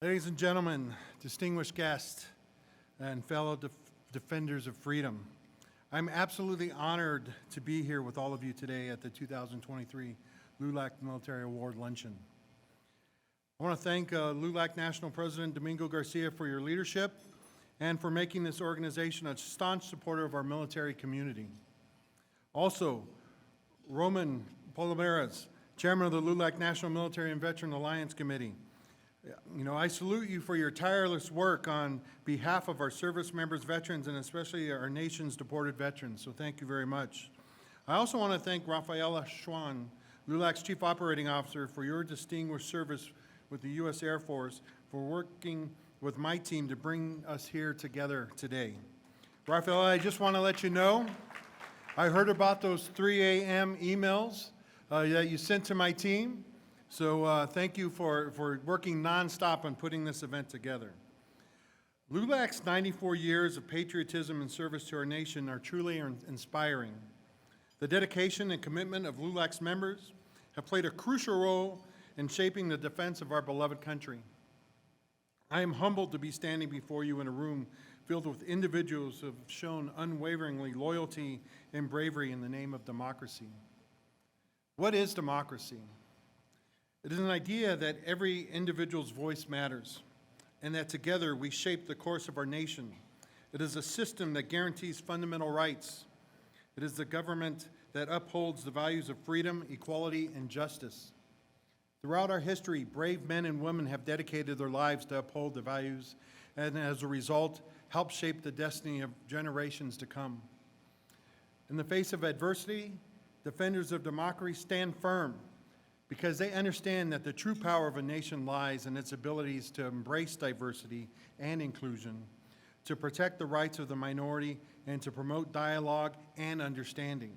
Ladies and gentlemen, distinguished guests, and fellow defenders of freedom, I'm absolutely honored to be here with all of you today at the 2023 LULAC Military Award Luncheon. I want to thank LULAC National President Domingo Garcia for your leadership and for making this organization a staunch supporter of our military community. Also, Roman Palomares, Chairman of the LULAC National Military and Veteran Alliance Committee. I salute you for your tireless work on behalf of our service members, veterans, and especially our nation's deported veterans, so thank you very much. I also want to thank Rafaela Schwan, LULAC's Chief Operating Officer, for your distinguished service with the U.S. Air Force, for working with my team to bring us here together today. Rafaela, I just want to let you know, I heard about those 3 a.m. emails that you sent to my team. So thank you for working nonstop on putting this event together. LULAC's 94 years of patriotism and service to our nation are truly inspiring. The dedication and commitment of LULAC's members have played a crucial role in shaping the defense of our beloved country. I am humbled to be standing before you in a room filled with individuals who have shown unwaveringly loyalty and bravery in the name of democracy. What is democracy? It is an idea that every individual's voice matters, and that together we shape the course of our nation. It is a system that guarantees fundamental rights. It is the government that upholds the values of freedom, equality, and justice. Throughout our history, brave men and women have dedicated their lives to uphold the values, and as a result, help shape the destiny of generations to come. In the face of adversity, defenders of democracy stand firm, because they understand that the true power of a nation lies in its abilities to embrace diversity and inclusion, to protect the rights of the minority, and to promote dialogue and understanding.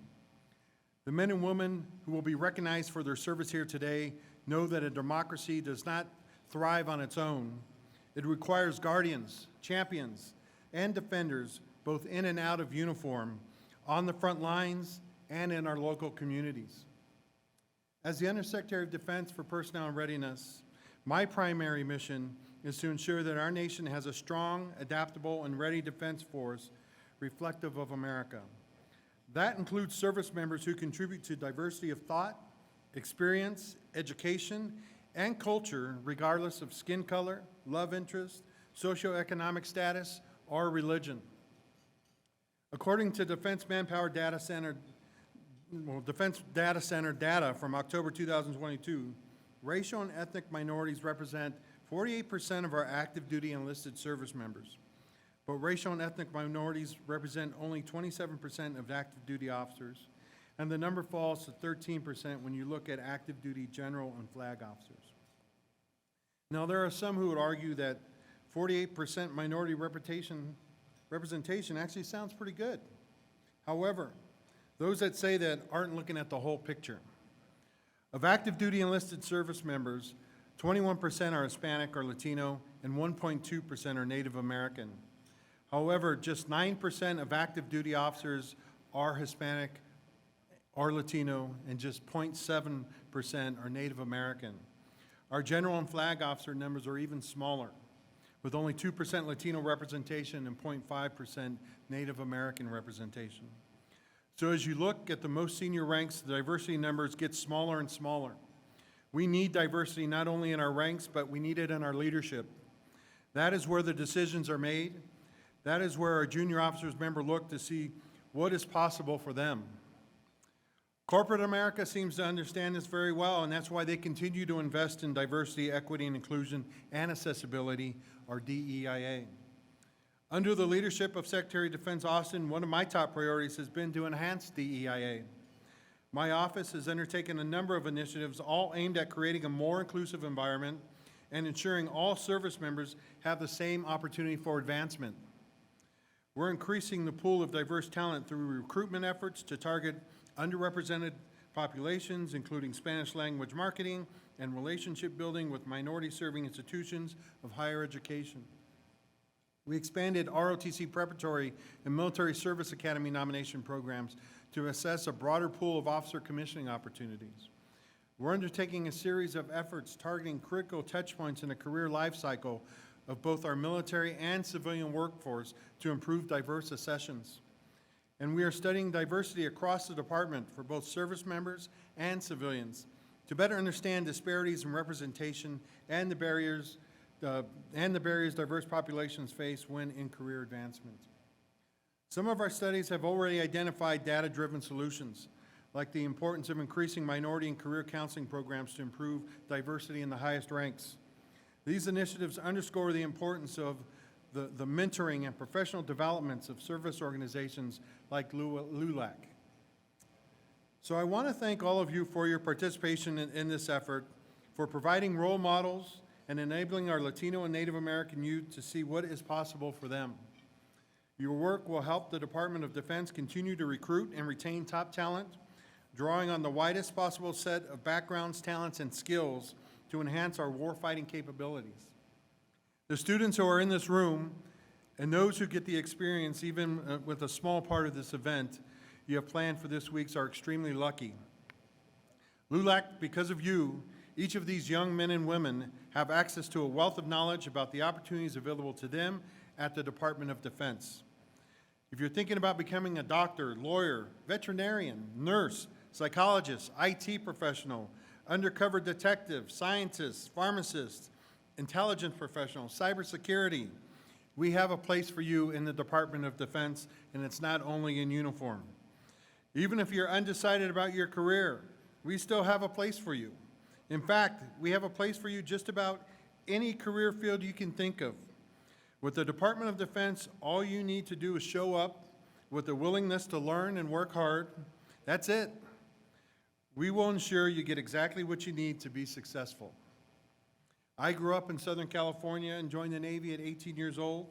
The men and women who will be recognized for their service here today know that a democracy does not thrive on its own. It requires guardians, champions, and defenders, both in and out of uniform, on the front lines and in our local communities. As the Undersecretary of Defense for Personnel and Readiness, my primary mission is to ensure that our nation has a strong, adaptable, and ready defense force reflective of America. That includes service members who contribute to diversity of thought, experience, education, and culture, regardless of skin color, love interest, socioeconomic status, or religion. According to Defense Data Center data from October 2022, racial and ethnic minorities represent 48% of our active duty enlisted service members, but racial and ethnic minorities represent only 27% of active duty officers, and the number falls to 13% when you look at active duty general and flag officers. Now, there are some who would argue that 48% minority representation actually sounds pretty good. However, those that say that aren't looking at the whole picture. Of active duty enlisted service members, 21% are Hispanic or Latino, and 1.2% are Native American. However, just 9% of active duty officers are Hispanic or Latino, and just 0.7% are Native American. Our general and flag officer numbers are even smaller, with only 2% Latino representation and 0.5% Native American representation. So as you look at the most senior ranks, the diversity numbers get smaller and smaller. We need diversity not only in our ranks, but we need it in our leadership. That is where the decisions are made. That is where our junior officers member look to see what is possible for them. Corporate America seems to understand this very well, and that's why they continue to invest in diversity, equity, and inclusion, and accessibility, or DEIA. Under the leadership of Secretary of Defense Austin, one of my top priorities has been to enhance DEIA. My office has undertaken a number of initiatives, all aimed at creating a more inclusive environment and ensuring all service members have the same opportunity for advancement. We're increasing the pool of diverse talent through recruitment efforts to target underrepresented populations, including Spanish language marketing and relationship building with minority-serving institutions of higher education. We expanded ROTC preparatory and military service academy nomination programs to assess a broader pool of officer commissioning opportunities. We're undertaking a series of efforts targeting critical touchpoints in the career life cycle of both our military and civilian workforce to improve diverse accessions. And we are studying diversity across the department for both service members and civilians to better understand disparities in representation and the barriers diverse populations face when in career advancement. Some of our studies have already identified data-driven solutions, like the importance of increasing minority and career counseling programs to improve diversity in the highest ranks. These initiatives underscore the importance of the mentoring and professional developments of service organizations like LULAC. So I want to thank all of you for your participation in this effort, for providing role models and enabling our Latino and Native American youth to see what is possible for them. Your work will help the Department of Defense continue to recruit and retain top talent, drawing on the widest possible set of backgrounds, talents, and skills to enhance our warfighting capabilities. The students who are in this room and those who get the experience even with a small part of this event you have planned for this week are extremely lucky. LULAC, because of you, each of these young men and women have access to a wealth of knowledge about the opportunities available to them at the Department of Defense. If you're thinking about becoming a doctor, lawyer, veterinarian, nurse, psychologist, IT professional, undercover detective, scientist, pharmacist, intelligence professional, cybersecurity, we have a place for you in the Department of Defense, and it's not only in uniform. Even if you're undecided about your career, we still have a place for you. In fact, we have a place for you just about any career field you can think of. With the Department of Defense, all you need to do is show up with a willingness to learn and work hard. That's it. We will ensure you get exactly what you need to be successful. I grew up in Southern California and joined the Navy at 18 years old.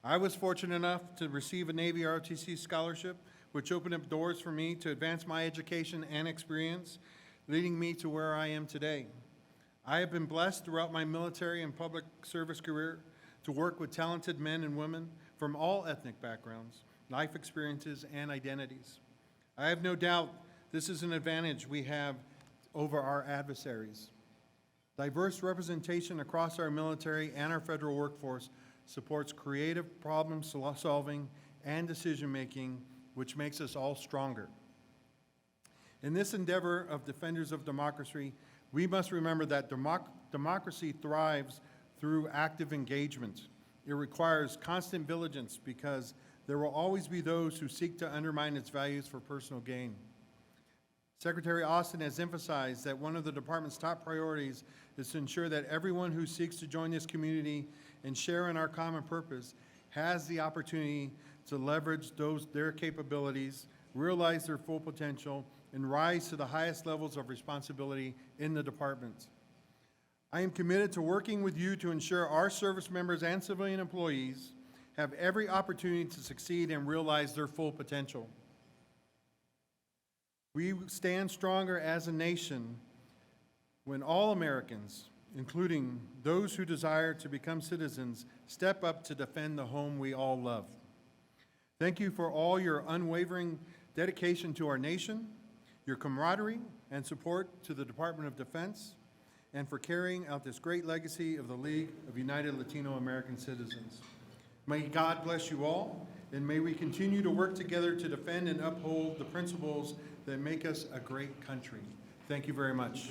I was fortunate enough to receive a Navy ROTC scholarship, which opened up doors for me to advance my education and experience, leading me to where I am today. I have been blessed throughout my military and public service career to work with talented men and women from all ethnic backgrounds, life experiences, and identities. I have no doubt this is an advantage we have over our adversaries. Diverse representation across our military and our federal workforce supports creative problem solving and decision-making, which makes us all stronger. In this endeavor of defenders of democracy, we must remember that democracy thrives through active engagement. It requires constant vigilance because there will always be those who seek to undermine its values for personal gain. Secretary Austin has emphasized that one of the department's top priorities is to ensure that everyone who seeks to join this community and share in our common purpose has the opportunity to leverage their capabilities, realize their full potential, and rise to the highest levels of responsibility in the department. I am committed to working with you to ensure our service members and civilian employees have every opportunity to succeed and realize their full potential. We stand stronger as a nation when all Americans, including those who desire to become citizens, step up to defend the home we all love. Thank you for all your unwavering dedication to our nation, your camaraderie and support to the Department of Defense, and for carrying out this great legacy of the League of United Latino American Citizens. May God bless you all, and may we continue to work together to defend and uphold the principles that make us a great country. Thank you very much.